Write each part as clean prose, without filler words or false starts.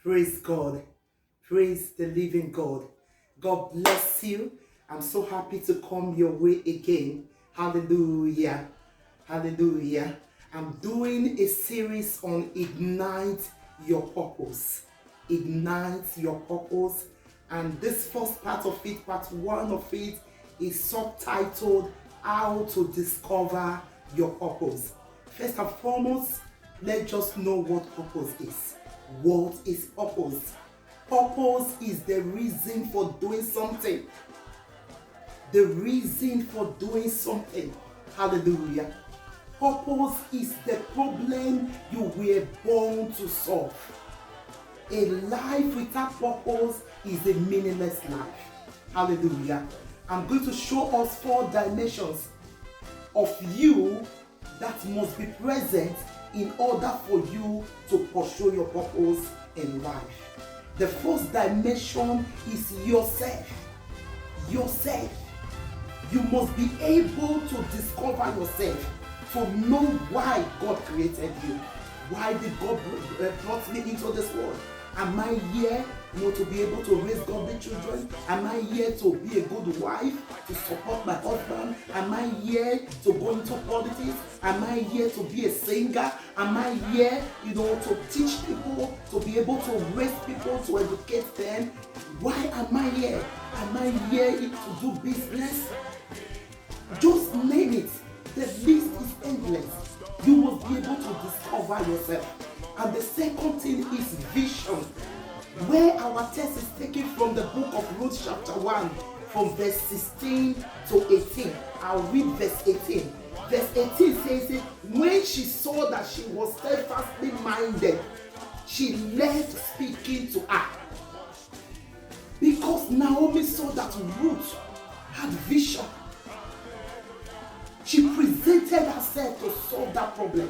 Praise God. Praise the living God. God bless you. I'm so happy to come your way again. Hallelujah. Hallelujah. I'm doing a series on Ignite Your Purpose. Ignite Your Purpose. And this first part of it, part one of it, is subtitled How to Discover Your Purpose. First and foremost, let's just know what purpose is. What is purpose? Purpose is the reason for doing something. The reason for doing something. Hallelujah. Purpose is the problem you were born to solve. A life without purpose is a meaningless life. Hallelujah. I'm going to show us 4 dimensions of you that must be present in order for you to pursue your purpose in life. The first dimension is yourself. Yourself. You must be able to discover yourself, to know why God created you. Why did God brought me into this world? Am I here, to be able to raise godly children? Am I here to be a good wife, to support my husband? Am I here to go into politics? Am I here to be a singer? Am I here, to teach people, to be able to raise people, to educate them? Why am I here? Am I here to do business? Just name it. The list is endless. You must be able to discover yourself. And the second thing is vision, where our text is taken from the book of Ruth chapter 1, from verse 16 to 18. I'll read verse 18. Verse 18 says it, when she saw that she was steadfastly minded, she left speaking to her. Because Naomi saw that Ruth had vision. She presented herself to solve that problem.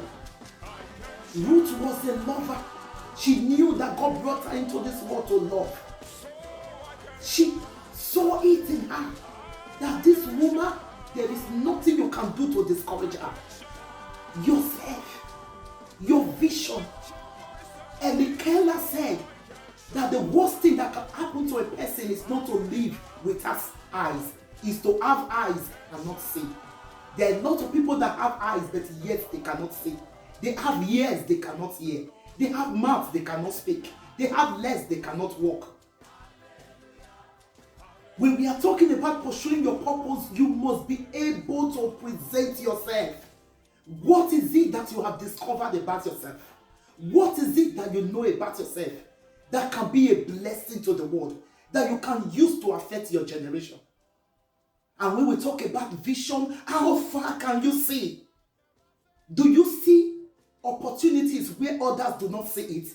Ruth was a lover. She knew that God brought her into this world to love. She saw it in her that this woman, there is nothing you can do to discourage her. Yourself, your vision. Elikela said that the worst thing that can happen to a person is not to live without eyes, is to have eyes and not see. There are a lot of people that have eyes, but yet they cannot see. They have ears, they cannot hear. They have mouths, they cannot speak. They have legs, they cannot walk. When we are talking about pursuing your purpose, you must be able to present yourself. What is it that you have discovered about yourself? What is it that you know about yourself that can be a blessing to the world, that you can use to affect your generation? And when we talk about vision, how far can you see? Do you see opportunities where others do not see it?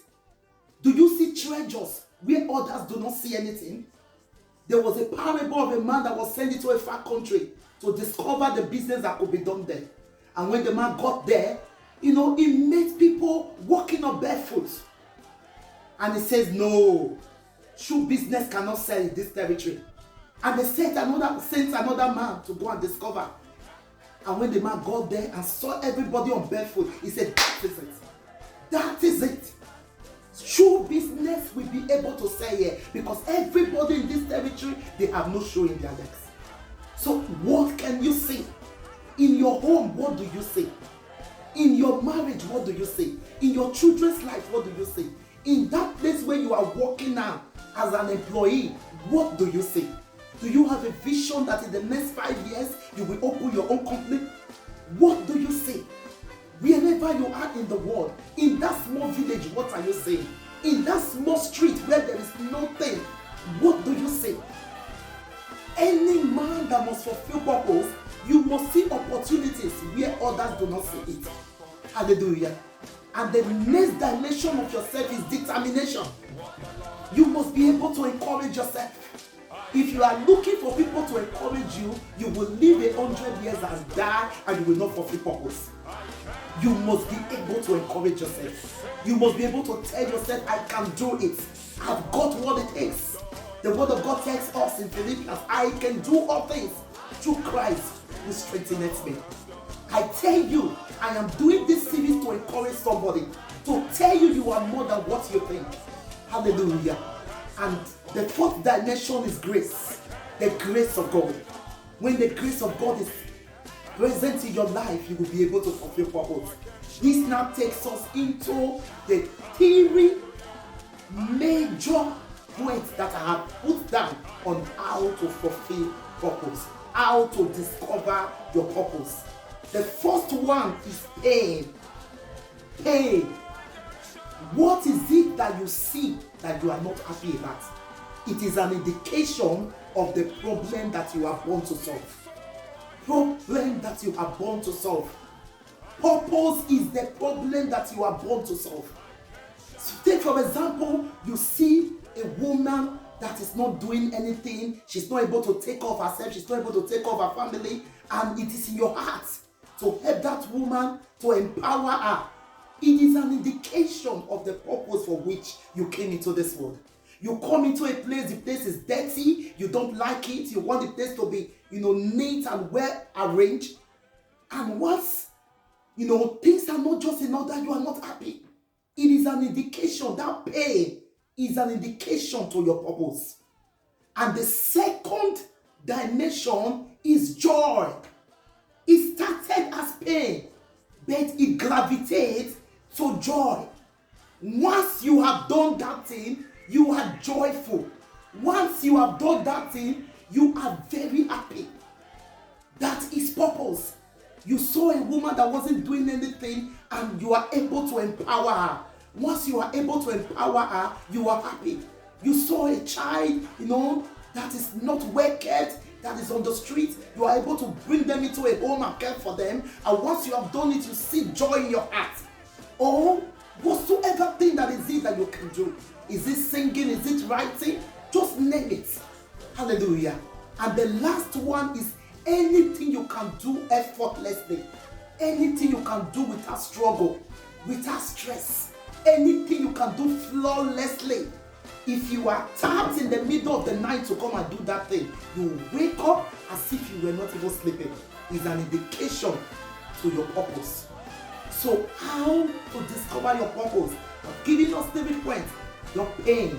Do you see treasures where others do not see anything? There was a parable of a man that was sent into a far country to discover the business that could be done there. And when the man got there, he met people walking on barefoot. And he says, no, true business cannot sell in this territory. And they sent another man to go and discover. And when the man got there and saw everybody on barefoot, he said, that is it. That is it. True business will be able to sell here, because everybody in this territory, they have no shoe in their legs. So what can you see? In your home, what do you see? In your marriage, what do you see? In your children's life, what do you see? In that place where you are working now as an employee, what do you see? Do you have a vision that in the next 5 years you will open your own company? What do you see? Wherever you are in the world, in that small village, what are you seeing? In that small street where there is nothing, what do you see? Any man that must fulfill purpose, you must see opportunities where others do not see it. Hallelujah. And the next dimension of yourself is determination. You must be able to encourage yourself. If you are looking for people to encourage you, you will live 100 years and die, and you will not fulfill purpose. You must be able to encourage yourself. You must be able to tell yourself, I can do it. I've got what it takes. The word of God tells us in Philippians, I can do all things through Christ who strengthens me. I tell you, I am doing this series to encourage somebody, to tell you you are more than what you think. Hallelujah. And the fourth dimension is grace. The grace of God. When the grace of God is present in your life, you will be able to fulfill purpose. This now takes us into the three major points that I have put down on how to fulfill purpose, how to discover your purpose. The first one is pain. Pain. What is it that you see that you are not happy about? It is an indication of the problem that you are born to solve. Problem that you are born to solve. Purpose is the problem that you are born to solve. So take for example, you see a woman that is not doing anything, she's not able to take care of herself, she's not able to take care of her family, and it is in your heart to help that woman, to empower her. It is an indication of the purpose for which you came into this world. You come into a place, the place is dirty, you don't like it, you want the place to be, neat and well arranged. And once, things are not just in order, you are not happy. It is an indication, that pain is an indication to your purpose. And the second dimension is joy. It started as pain, but it gravitates to joy. Once you have done that thing, you are joyful. Once you have done that thing, you are very happy. That is purpose. You saw a woman that wasn't doing anything and you are able to empower her. Once you are able to empower her, you are happy. You saw a child, that is not well cared, that is on the street, you are able to bring them into a home and care for them. And once you have done it, you see joy in your heart. Or whatsoever thing that is it that you can do. Is it singing? Is it writing? Just name it. Hallelujah. And the last one is anything you can do effortlessly. Anything you can do without struggle, without stress. Anything you can do flawlessly. If you are tapped in the middle of the night to come and do that thing, you wake up as if you were not even sleeping. It's an indication to your purpose. So how to discover your purpose? I'm giving us 3 points. Your pain.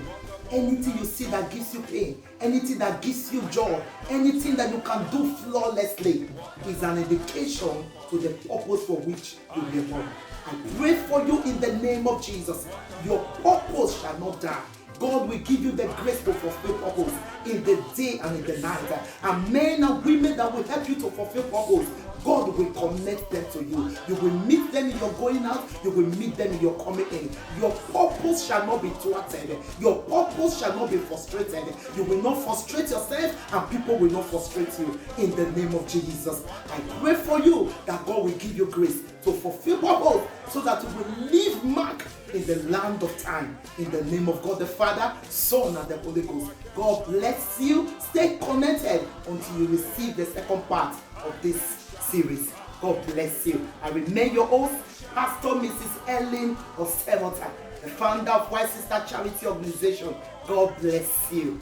Anything you see that gives you pain, anything that gives you joy, anything that you can do flawlessly is an indication to the purpose for which you were born. I pray for you in the name of Jesus. Your purpose shall not die. God will give you the grace to fulfill purpose in the day and in the night. And men and women that will help you to fulfill purpose, God will connect them to you. You will meet them in your going out. You will meet them in your coming in. Your purpose shall not be thwarted. Your purpose shall not be frustrated. You will not frustrate yourself and people will not frustrate you in the name of Jesus. I pray for you that God will give you grace to fulfill purpose so that you will leave mark in the land of time. In the name of God the Father, Son, and the Holy Ghost. God bless you. Stay connected until you receive the second part of this series. God bless you. I remain your host, Pastor Mrs. Ellen Osemota, the founder of White Sister Charity Organization. God bless you.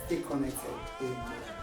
Stay connected. Amen.